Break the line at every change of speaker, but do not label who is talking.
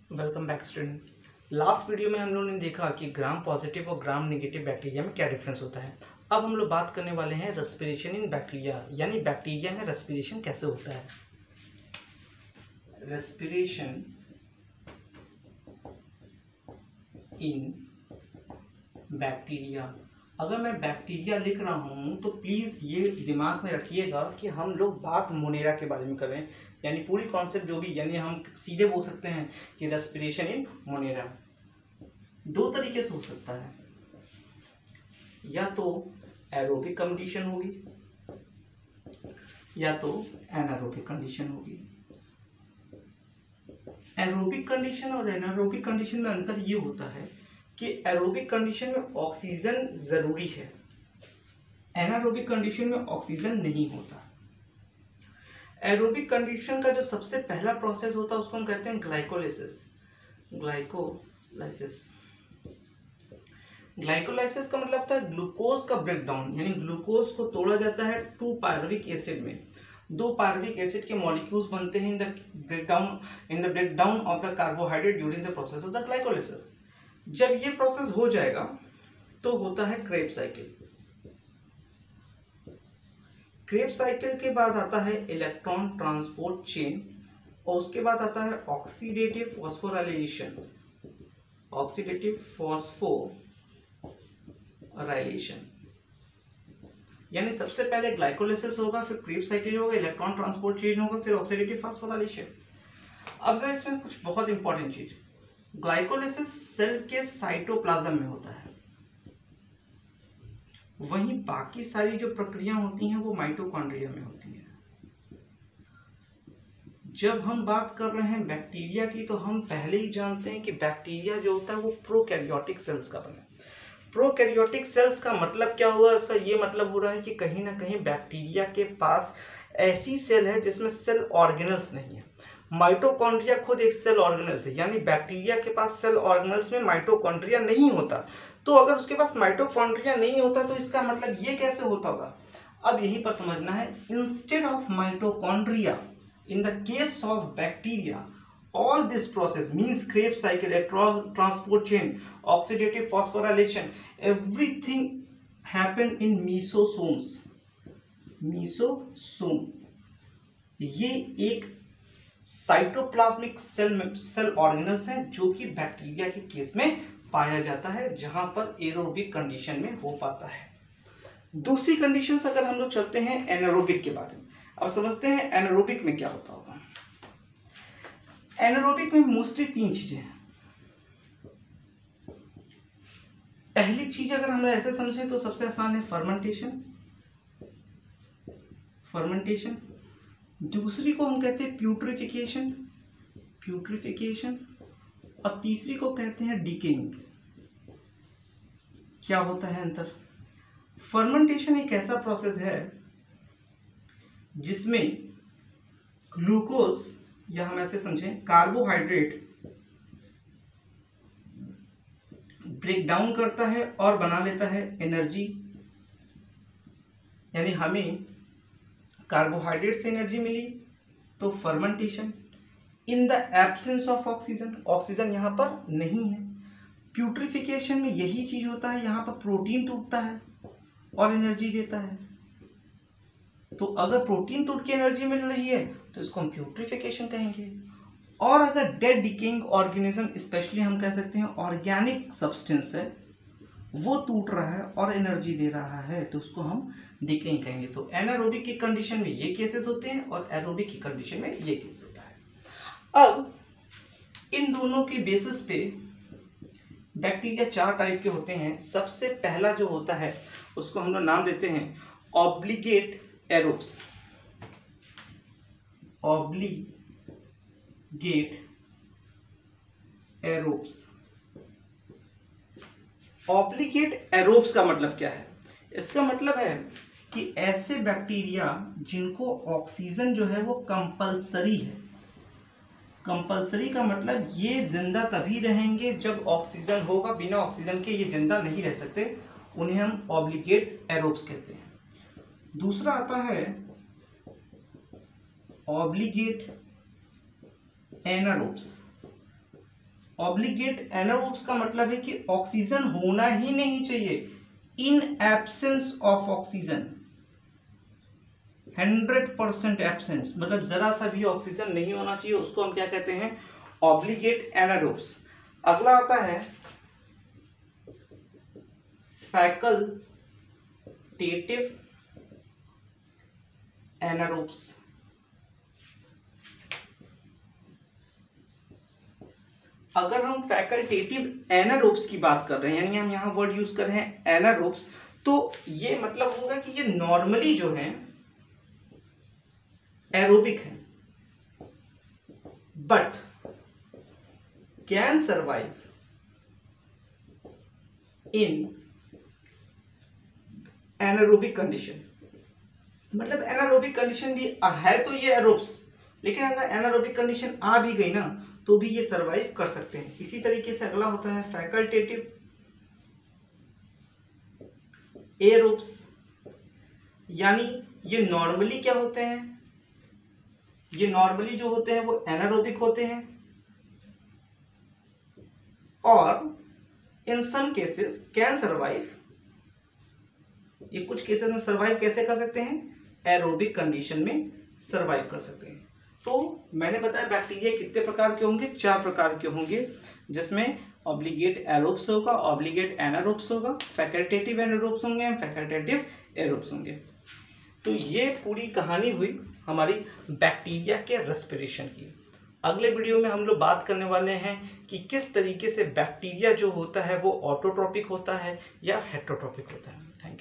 Welcome back student. Last video में हम लोगों ने देखा कि ग्राम पॉजिटिव और ग्राम नेगेटिव बैक्टीरिया में क्या डिफरेंस होता है। अब हम लोग बात करने वाले हैं रेस्पिरेशन इन बैक्टीरिया, यानी बैक्टीरिया में रेस्पिरेशन कैसे होता है। रेस्पिरेशन इन बैक्टीरिया, अगर मैं बैक्टीरिया लिख रहा हूँ तो प्लीज़ ये दिमाग में रखिएगा कि हम लोग बात मोनेरा के बारे में कर रहे हैं, यानी पूरी कॉन्सेप्ट जो भी, यानी हम सीधे बोल सकते हैं कि रेस्पिरेशन इन मोनेरा दो तरीके से हो सकता है। या तो एरोबिक कंडीशन होगी या तो एनारोबिक कंडीशन होगी। एरोबिक कंडीशन और एनारोबिक कंडीशन में अंतर ये होता है कि एरोबिक कंडीशन में ऑक्सीजन जरूरी है, एनारोबिक कंडीशन में ऑक्सीजन नहीं होता। एरोबिक कंडीशन का जो सबसे पहला प्रोसेस होता है उसको हम कहते हैं ग्लाइकोलाइसिस। ग्लाइकोलाइसिस का मतलब होता है ग्लूकोज का ब्रेकडाउन, यानी ग्लूकोज को तोड़ा जाता है 2 पायरुविक एसिड में। 2 पायरुविक एसिड के मॉलिक्यूल्स बनते हैं in the breakdown of the carbohydrate during the process of the glycolysis. जब ये प्रोसेस हो जाएगा तो होता है क्रेब्स साइकिल। क्रेब्स साइकिल के बाद आता है इलेक्ट्रॉन ट्रांसपोर्ट चेन और उसके बाद आता है ऑक्सीडेटिव फॉस्फोराइलेशन। ऑक्सीडेटिव फॉस्फोराइलेशन यानी सबसे पहले ग्लाइकोलाइसिस होगा, फिर क्रेब्स साइकिल होगा, इलेक्ट्रॉन ट्रांसपोर्ट चेन होगा, फिर ऑक्सीडेटिव फॉस्फोराइलेशन। अब जरा इसमें कुछ बहुत इंपॉर्टेंट चीज, ग्लाइकोलाइसिस सेल के साइटोप्लाज्म में होता है, वहीं बाकी सारी जो प्रक्रिया होती हैं वो माइटोकॉन्ड्रिया में होती हैं। जब हम बात कर रहे हैं बैक्टीरिया की तो हम पहले ही जानते हैं कि बैक्टीरिया जो होता है वो प्रोकैरियोटिक सेल्स का बना है। प्रोकैरियोटिक सेल्स का मतलब क्या हुआ, उसका ये मतलब हो रहा है कि कहीं ना कहीं बैक्टीरिया के पास ऐसी सेल है जिसमें सेल ऑर्गेनल्स नहीं है। माइटोकॉन्ड्रिया खुद एक सेल ऑर्गेनल्स है, यानी बैक्टीरिया के पास सेल ऑर्गेनल्स में माइटोकॉन्ड्रिया नहीं होता। तो अगर उसके पास माइटोकॉन्ड्रिया नहीं होता तो इसका मतलब ये कैसे होता होगा, अब यहीं पर समझना है। Instead of mitochondria in the case of bacteria, all this process means Krebs cycle, electron transport chain, oxidative phosphorylation, everything happen in mesosomes. Mesosome ये एक साइटोप्लाज्मिक सेल ऑर्गेनल्स है जो कि बैक्टीरिया के केस में पाया जाता है, जहां पर एरोबिक कंडीशन में हो पाता है। दूसरी कंडीशन अगर हम लोग चलते हैं एनारोबिक के बारे में, अब समझते हैं एनारोबिक में क्या होता होगा। एनारोबिक में मोस्टली 3 चीजें हैं। पहली चीज अगर हम ऐसे समझें तो सबसे आसान है फर्मेंटेशन। दूसरी को हम कहते हैं प्यूट्रिफिकेशन और तीसरी को कहते हैं डिकेइंग। क्या होता है अंतर? फर्मेंटेशन एक ऐसा प्रोसेस है जिसमें ग्लूकोज, या हम ऐसे समझें कार्बोहाइड्रेट ब्रेक डाउन करता है और बना लेता है एनर्जी, यानी हमें कार्बोहाइड्रेट से एनर्जी मिली तो fermentation. In the absence of oxygen, oxygen यहाँ पर नहीं है। प्यूट्रिफिकेशन में यही चीज होता है, यहाँ पर प्रोटीन टूटता है और एनर्जी देता है। तो अगर प्रोटीन टूट के एनर्जी मिल रही है तो इसको हम प्यूट्रिफिकेशन कहेंगे। और अगर डेड डिकेइंग ऑर्गेनिज्म, स्पेशली हम कह सकते हैं ऑर्गेनिक सब्सटेंस है, वो टूट रहा है और एनर्जी दे रहा है तो उसको हम डिकेइंग कहेंगे। तो एनारोबिक की कंडीशन में ये केसेस होते हैं और एरोबिक की कंडीशन में ये केस होता है। अब इन दोनों के बेसिस पे बैक्टीरिया 4 टाइप के होते हैं। सबसे पहला जो होता है उसको हम लोग नाम देते हैं ऑब्लिगेट एरोब्स। ऑब्लिगेट एरोब्स का मतलब क्या है? इसका मतलब है कि ऐसे बैक्टीरिया जिनको ऑक्सीजन जो है वो कंपलसरी है। कंपलसरी का मतलब ये जिंदा तभी रहेंगे जब ऑक्सीजन होगा, बिना ऑक्सीजन के ये जिंदा नहीं रह सकते, उन्हें हम ऑब्लिगेट एरोब्स कहते हैं। दूसरा आता है ऑब्लिगेट एनारोब्स। ऑब्लिगेट एनारोब्स का मतलब है कि ऑक्सीजन होना ही नहीं चाहिए। In absence of oxygen 100% absence, मतलब जरा सा भी ऑक्सीजन नहीं होना चाहिए, उसको हम क्या कहते हैं, ऑब्लिगेट एनारोब्स। अगला आता है फैकल्टेटिव एनारोब्स। अगर हम फैकल्टेटिव एनारोब्स की बात कर रहे हैं, यानी हम यहाँ वर्ड यूज कर रहे हैं एनारोब्स, तो ये मतलब होगा कि ये नॉर्मली जो है एरोबिक है, but can survive in anaerobic condition. मतलब एनारोबिक कंडीशन भी है तो ये एरोब्स, लेकिन अगर एनारोबिक कंडीशन आ भी गई ना तो भी ये सरवाइव कर सकते हैं। इसी तरीके से अगला होता है फैकल्टेटिव एरोब्स, यानी ये नॉर्मली क्या होते हैं, ये नॉर्मली जो होते हैं वो एनारोबिक होते हैं, और इन सम केसेस कैन सर्वाइव, ये कुछ केसेस में सर्वाइव कैसे कर सकते हैं, एरोबिक कंडीशन में सर्वाइव कर सकते हैं। तो मैंने बताया बैक्टीरिया कितने प्रकार के होंगे, 4 प्रकार के होंगे, जिसमें ऑब्लिगेट एरोब्स होगा, ऑब्लिगेट एनारोब्स होगा, फैकल्टेटिव एनारोब्स होंगे, फैकल्टेटिव एरोब्स होंगे। तो ये पूरी कहानी हुई हमारी बैक्टीरिया के रेस्पिरेशन की। अगले वीडियो में हम लोग बात करने वाले हैं कि किस तरीके से बैक्टीरिया जो होता है वो ऑटोट्रॉपिक होता है या हेटेरोट्रॉपिक होता है। Thank you.